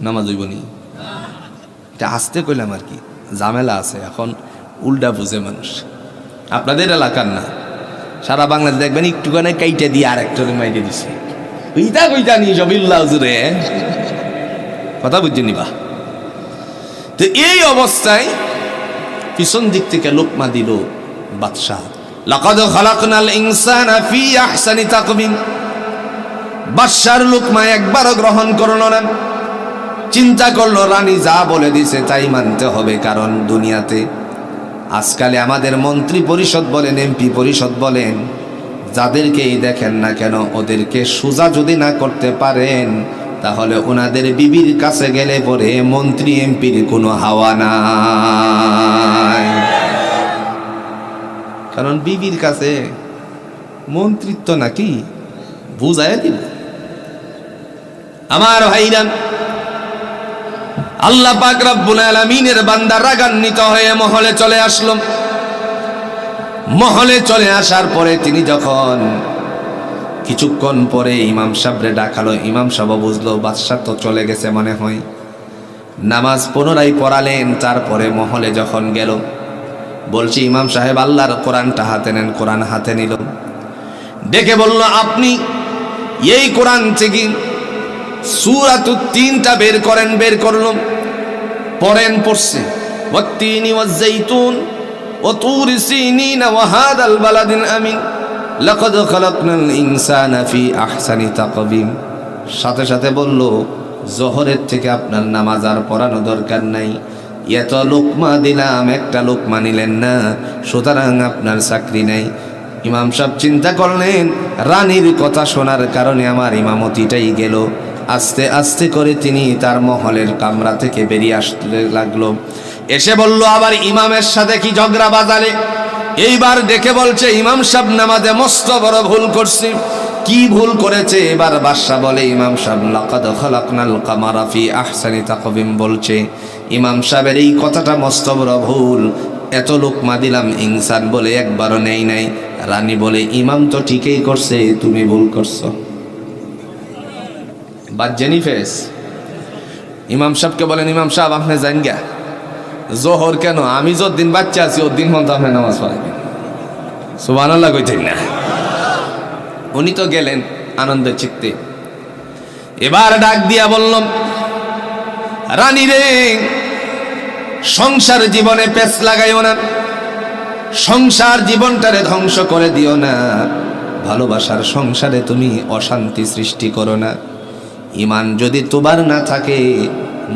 নামাজ হইবনি, এটা আসতে কইলাম আর কি, ঝামেলা আছে, এখন উল্টা বুঝে মানুষ। আপনাদের এলাকার না, সারা বাংলাদেশ দেখবেন একটুখানে কাইটা দিয়ে আরেকটুরে মাইরে দিছে। ওইটা কইটা নি জবিল্লাহ হুজুরে কথা বুঝছেন নিবা। তো এই অবস্থায় পিছন দিক থেকে লোকমা দিল বাদশাহ, লাকাদ খালাকনাল ইনসানা ফি আহসানি তাকওয়িম। বাদশার লোকমা একবারও গ্রহণ করলো না, চিন্তা করলো রানী যা বলে দিছে তাই মানতে হবে। কারণ দুনিয়াতে আজকালে আমাদের মন্ত্রী পরিষদ বলেন, এমপি পরিষদ বলেন, যাদেরকেই দেখেন না কেন ওদেরকে সোজা যদি না করতে পারেন, তাহলে ওনাদের বিবির কাছে গেলে পরে মন্ত্রী এমপির কোনো হাওয়া নাই। কারণ বিবির কাছে মন্ত্রিত্ব নাকি বুঝায় দিব। আমার ভাইরা, আল্লাহ পাক রব্বুল আলামিনের বান্দা রাগান্বিত হয়ে মহলে চলে আসলো। মহলে চলে আসার পরে তিনি যখন কিছুক্ষণ পরে ইমাম সাহেবরে ডাকালো, ইমাম সাহেব বুঝলো বাদশা তো চলে গেছে মনে হয়, নামাজ পুনরায় পড়ালেন। তারপরে মহলে যখন গেল, বলছি ইমাম সাহেব আল্লাহর কোরআনটা হাতে নেন। কোরআন হাতে নিল, ডেকে বলল, আপনি এই কোরআন থেকে সূরাতুত তিনটা বের করেন। বের করল, পড়েন, পড়ছে ওয়াত্তিনি ওয়াজ-যাইতুন ওয়া তুরি সিনিন ওয়া হাযাল বালাদিল আমিন লাকাদ খালাকনাল ইনসানা ফি আহসানি তাকওয়িম। সাথে সাথে বলল, জোহরের থেকে আপনার নামাজ আর পড়ানো দরকার নাই, এত লোকমা দিলাম, একটা লোকমা নিলেন না, সুতরাং আপনার চাকরি নাই। ইমাম সাহেব চিন্তা করলেন, রানীর কথা শোনার কারণে আমার ইমামতিটাই গেল। আস্তে আস্তে করে তিনি তার মহলের কামরা থেকে বেরিয়ে আসতে লাগলো। এসে বলল, আবার ইমামের সাথে কি ঝগড়া বাজালে? এইবার ডেকে বলছে, ইমাম সাহেব নামাজে মস্ত বড় ভুল করছে। কি ভুল করেছে? এবার বাদশা বলে, ইমাম সাহেব লাকাদ খালাকনাল কামারা ফি আহসানি তাকওয়িম বলছে। ইমাম সাহেবের এই কথাটা মস্ত বড় ভুল, এত লোকমা দিলাম, ইনসান বলে একবারও নেই নাই। রানী বলে, ইমাম তো ঠিকই করছে, তুমি ভুল করছো। বাজ্জানি ফেস ইমাম সাহেবকে বলেন, ইমাম সাহেব আপনি জান গা জোহর কেন? আমি যতদিন বাচ্চা আছি ওদিন মতো আপনি নামাজ পড়াবেন। সুবহানাল্লাহ কইতেন না? উনি তো গেলেন আনন্দের চিত্তে। এবার ডাক দিয়া বললাম, রানী রে, সংসার জীবনে পেঁচ লাগাইও না, সংসার জীবনটারে ধ্বংস করে দিও না, ভালোবাসার সংসারে তুমি অশান্তি সৃষ্টি করো না। ঈমান যদি তোমার না থাকে,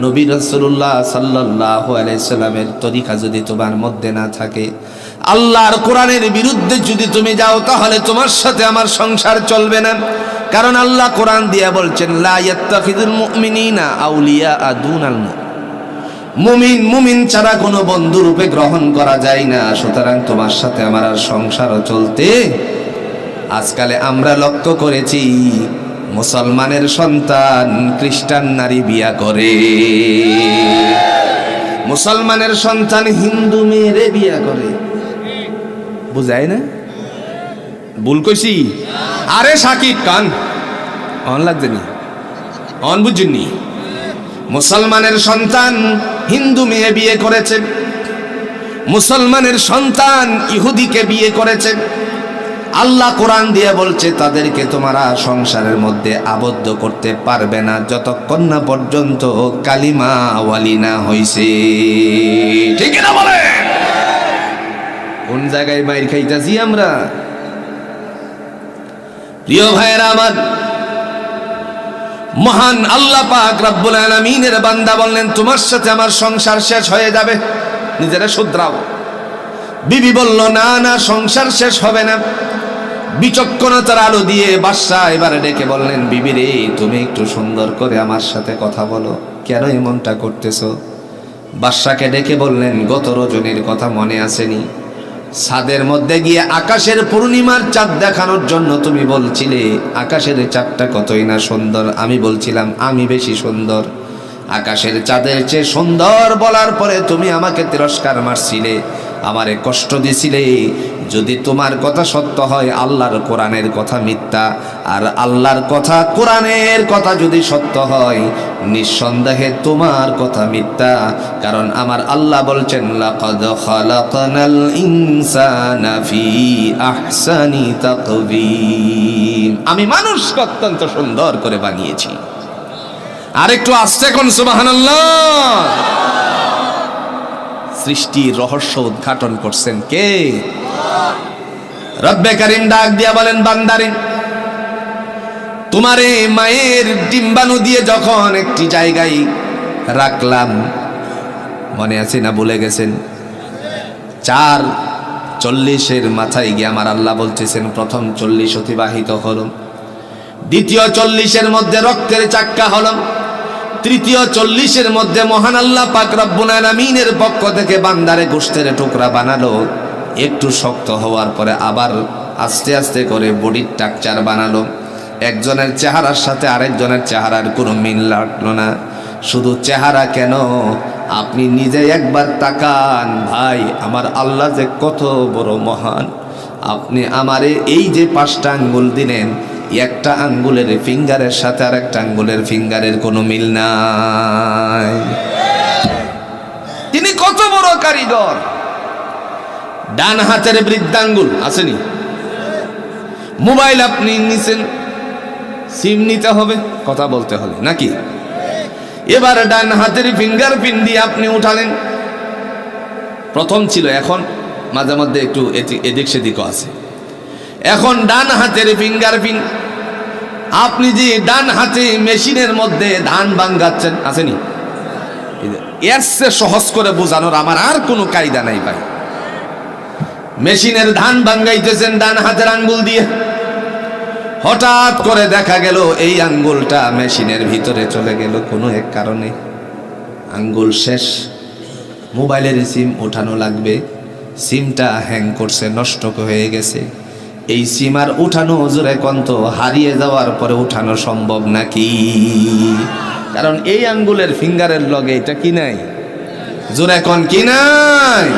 নবী রাসূলুল্লাহ সাল্লাল্লাহু আলাইহি সাল্লামের তরিকা যদি তোমার মধ্যে না থাকে, আল্লাহর কোরআনের বিরুদ্ধে যদি তুমি যাও, তাহলে তোমার সাথে আমার সংসার চলবে না। কারণ আল্লাহ কোরআন দিয়া বলছেন, লা ইয়াত্তাখিযুল মুমিনিনা আউলিয়া দুনাল মুমিন, মুমিন ছাড়া কোনো বন্ধু রূপে গ্রহণ করা যায় না। সুতরাং তোমার সাথে আমার আর সংসারও চলতে। আজকালে আমরা লক্ষ্য করেছি, মুসলমানের সন্তান খ্রিস্টান নারী বিয়া করে, মুসলমানের সন্তান হিন্দু মেয়েরে বিয়া করে। বুঝায় না? ভুল কইছি? আরে সাকিব কান অন লাগছেনি, অন বুঝছেননি? মুসলমানের সন্তান হিন্দু মেয়ে বিয়ে করেছে, মুসলমানের সন্তান ইহুদিকে বিয়ে করেছে। আল্লাহ কোরআন দিয়ে বলছে তাদেরকে তোমরা সংসারের মধ্যে আবদ্ধ করতে পারবে না যতক্ষণ না পর্যন্ত কালিমা ওয়ালি না হইছে। ঠিক না বলে? কোন জায়গায় মাইর খাইতাছি আমরা? প্রিয় ভাইয়েরা আমার, মহান আল্লাহ পাক রব্বুল আলামিনের বান্দা বললেন তোমার সাথে আমার সংসার শেষ হয়ে যাবে, নিজেরা শুধরাও। বিবি বলল না না, সংসার শেষ হবে না। বিচক্ষণতার আলো দিয়ে বাদশা এবারে ডেকে বললেন বিবি রে, তুমি একটু সুন্দর করে আমার সাথে কথা বলো, কেন এমনটা করতেছো? বাদশাকে ডেকে বললেন গত রজনীর কথা মনে আসেনি? ছাদের মধ্যে গিয়ে আকাশের পূর্ণিমার চাঁদ দেখানোর জন্য তুমি বলছিলে আকাশের চাঁদটা কতই না সুন্দর। আমি বলছিলাম আমি বেশি সুন্দর, আকাশের চাঁদের চেয়ে সুন্দর বলার পরে তুমি আমাকে তিরস্কার মারছিলে, আমারে কষ্ট দিছিলে। যদি তোমার কথা সত্য হয়, আল্লাহর কোরআনের কথা মিথ্যা, আর আল্লাহর কথা কোরআনের কথা যদি সত্য হয়, নিঃসন্দেহে তোমার কথা মিথ্যা। কারণ আমার আল্লাহ বলছেন লাকাদ খালাকনাল ইনসানা ফি আহসানি তাকবীম, আমি মানুষকে অত্যন্ত সুন্দর করে বানিয়েছি। আর একটু আস্তে কোন সুবহানাল্লাহ। সৃষ্টির রহস্য উদ্ঘাটন করছেন কে? রব্বে কারীম ডাক দিয়া বলেন বান্দারে, তোমারে মায়ের ডিম্বাণু দিয়ে যখন একটি জায়গায় রাখলাম, মনে আছে না ভুলে গেছেন? 4:40 মাথায় গিয়ে আমার আল্লাহ বলতেছেন প্রথম 40 অতিবাহিত হলো, দ্বিতীয় 40 মধ্যে রক্তের চাক্কা হলো, তৃতীয় 40 মধ্যে মহান আল্লাহ পাক রব্বুল আলামিনের পক্ষ থেকে বান্দারে গোশতের টুকরা বানালো। একটু শক্ত হওয়ার পরে আবার আস্তে আস্তে করে বডির স্ট্রাকচার বানালো। একজনের চেহারার সাথে আরেকজনের চেহারার কোনো মিল লাগলো না। শুধু চেহারা কেন, আপনি নিজে একবার তাকান ভাই, আমার আল্লাহ যে কত বড় মহান। আপনি আমারে এই যে 5টা আঙ্গুল দিলেন, একটা আঙ্গুলের ফিঙ্গারের সাথে আর একটা আঙ্গুলের ফিঙ্গারের কোনো মিল নাই। তিনি কত বড় কারিগর। ডান হাতের বৃদ্ধাঙ্গুল আসেনি? মোবাইল আপনি নিছেন, সিম নিতে হবে, কথা বলতে হবে নাকি? এবার ডান হাতের ফিঙ্গারপ্রিন্ট দিয়ে আপনি উঠালেন। প্রথম ছিল, এখন মাঝে মধ্যে একটু এদিক সেদিকও আছে। এখন ডান হাতের ফিঙ্গারপ্রিন্ট, আপনি যে ডান হাতে মেশিনের মধ্যে ধান ভাঙাচ্ছেন, আসেনি? এর চেয়ে সহজ করে বোঝানোর আমার আর কোনো কায়দা নাই ভাই। মেশিনের ধান ভাঙাইতেছেন ডান হাতের আঙ্গুল দিয়ে, হঠাৎ করে দেখা গেল এই আঙ্গুলটা মেশিনের ভিতরে চলে গেল কোনো এক কারণে, আঙ্গুল শেষ। মোবাইলের সিম ওঠানো লাগবে, সিমটা হ্যাং করছে, নষ্ট হয়ে গেছে। এই সিম আর উঠানো জোরে কন্ত, হারিয়ে যাওয়ার পরে উঠানো সম্ভব নাকি? কারণ এই আঙ্গুলের ফিঙ্গারের লগে এটা কি নাই, জোরে কোন কি নাই?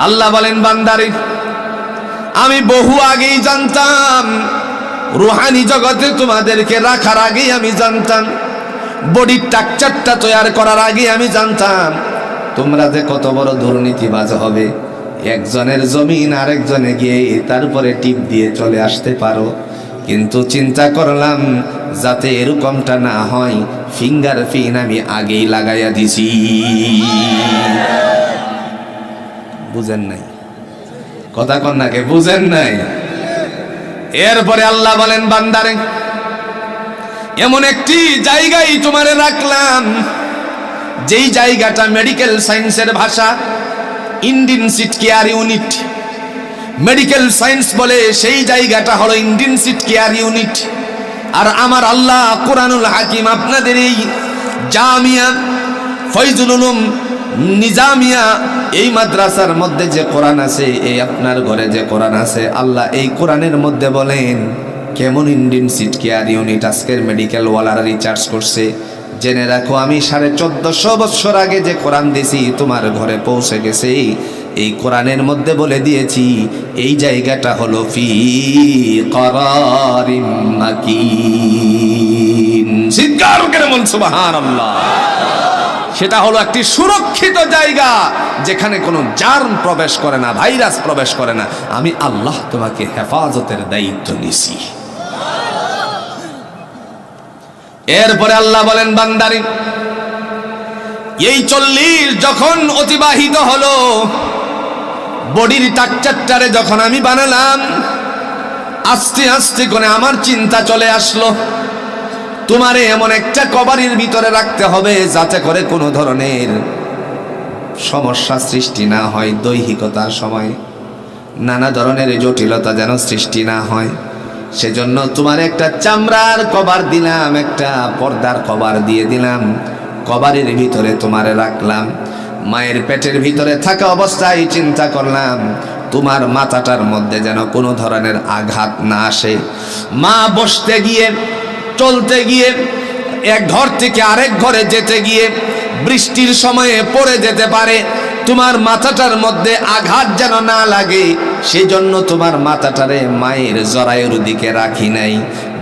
আল্লাহ বলেন বান্দারে, আমি বহু আগেই জানতাম, রুহানি জগতে তোমাদেরকে রাখার আগেই আমি জানতাম, বডির স্ট্রাকচারটা তৈরি করার আগে আমি জানতাম তোমরা যে কত বড় দুর্নীতিবাজ হবে। একজনের জমিন আরেকজনে গিয়ে তারপরে টিপ দিয়ে চলে আসতে পারো, কিন্তু চিন্তা করলাম যাতে এরকমটা না হয়, ফিঙ্গারপ্রিন্ট আমি আগেই লাগাইয়া দিছি। বুঝেন নাই কথা? কন্যাকে বুঝেন নাই? এরপরে আল্লাহ বলেন বান্দারে, এমন একটি জায়গায় তোমারে রাখলাম, যেই জায়গাটা মেডিকেল সায়েন্সের ভাষা intensive care unit. Medical science বলে সেই জায়গাটা হলো ইনটেনসিভ কেয়ার ইউনিট। আর আমার আল্লাহ কোরআনুল হাকিম আপনাদের এই জামিয়া ফয়জুল উলুম নিজামিয়া এই মাদ্রাসার মধ্যে যে কোরআন আছে, এই আপনার ঘরে যে কোরআন আছে, আল্লাহ এই কোরআনের মধ্যে বলেন কেমন ইনটেনসিভ কেয়ার ইউনিট আজকের মেডিকেল ওয়ালারা রিচার্জ করছে। জেনে রাখো, আমি 1450 বছর আগে যে কোরআন দিয়েছি তোমার ঘরে পৌঁছে গেছে। এই কোরআনের মধ্যে বলে দিয়েছি এই জায়গাটা হলো ফি করারিম মাকিন। চিৎকার করে বল সুবহানাল্লাহ। সেটা হলো একটি সুরক্ষিত জায়গা, যেখানে কোনো জার্ম প্রবেশ করে না, ভাইরাস প্রবেশ করে না। আমি আল্লাহ তোমাকে হেফাজতের দায়িত্ব নিছি। এরপরে আল্লাহ বলেন, বান্দারে এই 40 যখন অতিবাহিত হলো, বডির স্ট্রাকচারটারে যখন আমি বানালাম, আস্তে আস্তে করে আমার চিন্তা চলে আসলো, তোমারে এমন একটা কবরের ভিতরে রাখতে হবে যাতে করে কোনো ধরনের সমস্যা সৃষ্টি না হয়, দৈহিকতার সময় নানা ধরনের জটিলতা যেন সৃষ্টি না হয়। সেজন্য তোমার একটা চামড়ার কভার দিলাম, একটা পর্দার কভার দিয়ে দিলাম, কভারের ভিতরে তোমারে রাখলাম। মায়ের পেটের ভিতরে থাকা অবস্থায় চিন্তা করলাম তোমার মাথাটার মধ্যে যেন কোনো ধরনের আঘাত না আসে। মা বসতে গিয়ে, চলতে গিয়ে, এক ঘর থেকে আরেক ঘরে যেতে গিয়ে বৃষ্টির সময়ে পড়ে যেতে পারে, তোমার মাথাটার মধ্যে আঘাত যেন না লাগে, সেজন্য তোমার মাথাটারে মায়ের জরায়ুর দিকে রাখি নাই।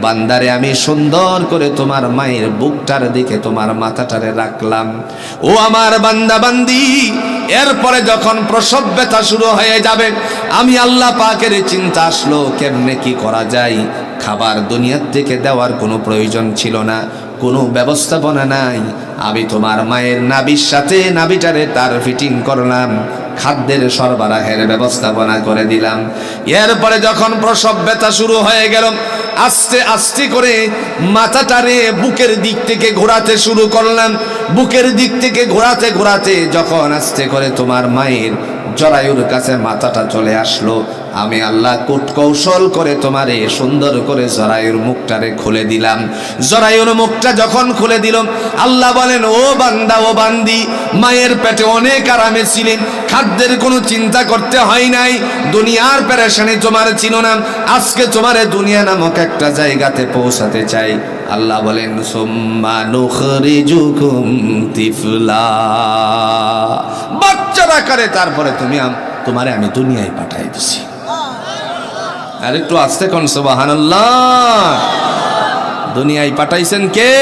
বান্দারে আমি সুন্দর করে তোমার মায়ের বুকটার দিকে তোমার মাথাটারে রাখলাম। ও আমার বান্দা বান্দি, এরপরে যখন প্রসব ব্যথা শুরু হয়ে যাবে, আমি আল্লাহ পাকের চিন্তা আসলো কেমনে কি করা যায়। খাবার দুনিয়ার থেকে দেওয়ার কোনো প্রয়োজন ছিল না, কোনো ব্যবস্থাপনা নাই। আমি তোমার মায়ের নাভির সাথে নাভিটারে তার ফিটিং করলাম, খাদ্যের সরবরাহের ব্যবস্থাপনা করে দিলাম। এরপরে যখন প্রসব ব্যথা শুরু হয়ে গেল, আস্তে আস্তে করে মাথাটারে বুকের দিক থেকে ঘোরাতে শুরু করলাম। বুকের দিক থেকে ঘোরাতে ঘোরাতে যখন আস্তে করে তোমার মায়ের জরায়ুর কাছে মাথাটা চলে আসলো, আমি আল্লাহ কূট কৌশল করে তোমারে সুন্দর করে জরায়ুর মুখটারে খুলে দিলাম। জরায়ুর মুখটা যখন খুলে দিলাম, আল্লাহ বলেন, ও বান্দা, ও বান্দি, মায়ের পেটে অনেক আরামে ছিলেন, খাদ্যের কোনো চিন্তা করতে হয় নাই, দুনিয়ার পেরেশানি তোমার ছিল না। আজকে তোমারে দুনিয়া নামক একটা জায়গাতে পৌঁছাতে চাই। আল্লাহ বলেন, সুম্মা নুখরিজুকুম তিফলা, বাচ্চার আকারে তারপরে তোমারে আমি দুনিয়ায় পাঠাই দিছি। আর একটু আস্তে কোন সুবহানাল্লাহ। দুনিয়ায় পাঠাইছেন কে?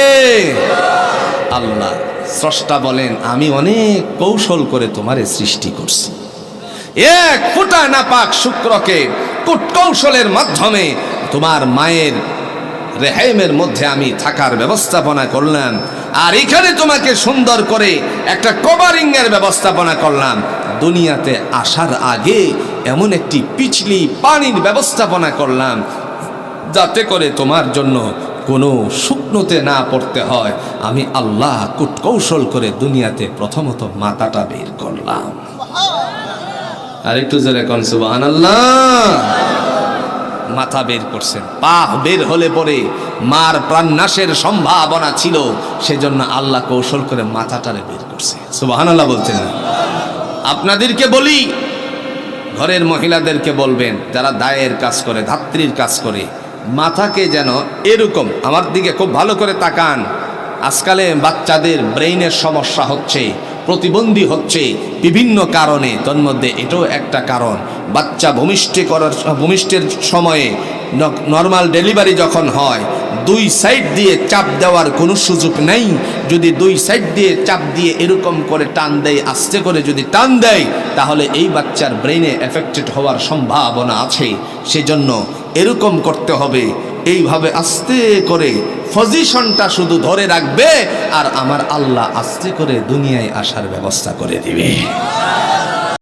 আল্লাহ। স্রষ্টা বলেন, আমি অনেক কৌশল করে তোমারে সৃষ্টি করছি। এক ফোঁটা নাপাক শুক্রকে কূট কৌশলের মাধ্যমে তোমার মায়ের রেহেমের মধ্যে আমি থাকার ব্যবস্থাপনা করলাম। আর এখানে তোমাকে সুন্দর করে একটা কভারিং এর ব্যবস্থাপনা করলাম। দুনিয়াতে আসার আগে এমন একটি পিছলি পানির ব্যবস্থাপনা করলাম যাতে করে তোমার জন্য কোনো শুকনোতে না পড়তে হয়। আমি আল্লাহ কূট কৌশল করে দুনিয়াতে প্রথমত মাথাটা বের করলাম। আর একটু জোরে কোন সুবহানাল্লাহ। মাথা বের করছেন, পা বের হলে পরে মার প্রাণনাশের সম্ভাবনা ছিল, সেজন্য আল্লাহ কৌশল করে মাথাটারে বের করছে। সুবহানাল্লাহ বলছেন না? আপনাদেরকে বলি, ঘরের মহিলাদেরকে বলবেন যারা দায়ের কাজ করে, ধাত্রীর কাজ করে, মাথাকে যেন এরকম, আমার দিকে খুব ভালো করে তাকান। আজকালে বাচ্চাদের ব্রেইনের সমস্যা হচ্ছে, প্রতিবন্ধী হচ্ছে বিভিন্ন কারণে, তোর মধ্যে এটাও একটা কারণ। বাচ্চা ভূমিষ্ঠের সময়ে নর্মাল ডেলিভারি যখন হয়, দুই সাইড দিয়ে চাপ দেওয়ার কোনো সুযোগ নেই। যদি দুই সাইড দিয়ে চাপ দিয়ে এরকম করে টান দেয়, আস্তে করে যদি টান দেয়, তাহলে এই বাচ্চার ব্রেইনে এফেক্টেড হওয়ার সম্ভাবনা আছে। সেজন্য এরকম করতে হবে, এইভাবে আস্তে করে পজিশনটা শুধু ধরে রাখবে, আর আমার আল্লাহ আস্তে করে দুনিয়ায় আসার ব্যবস্থা করে দিবে।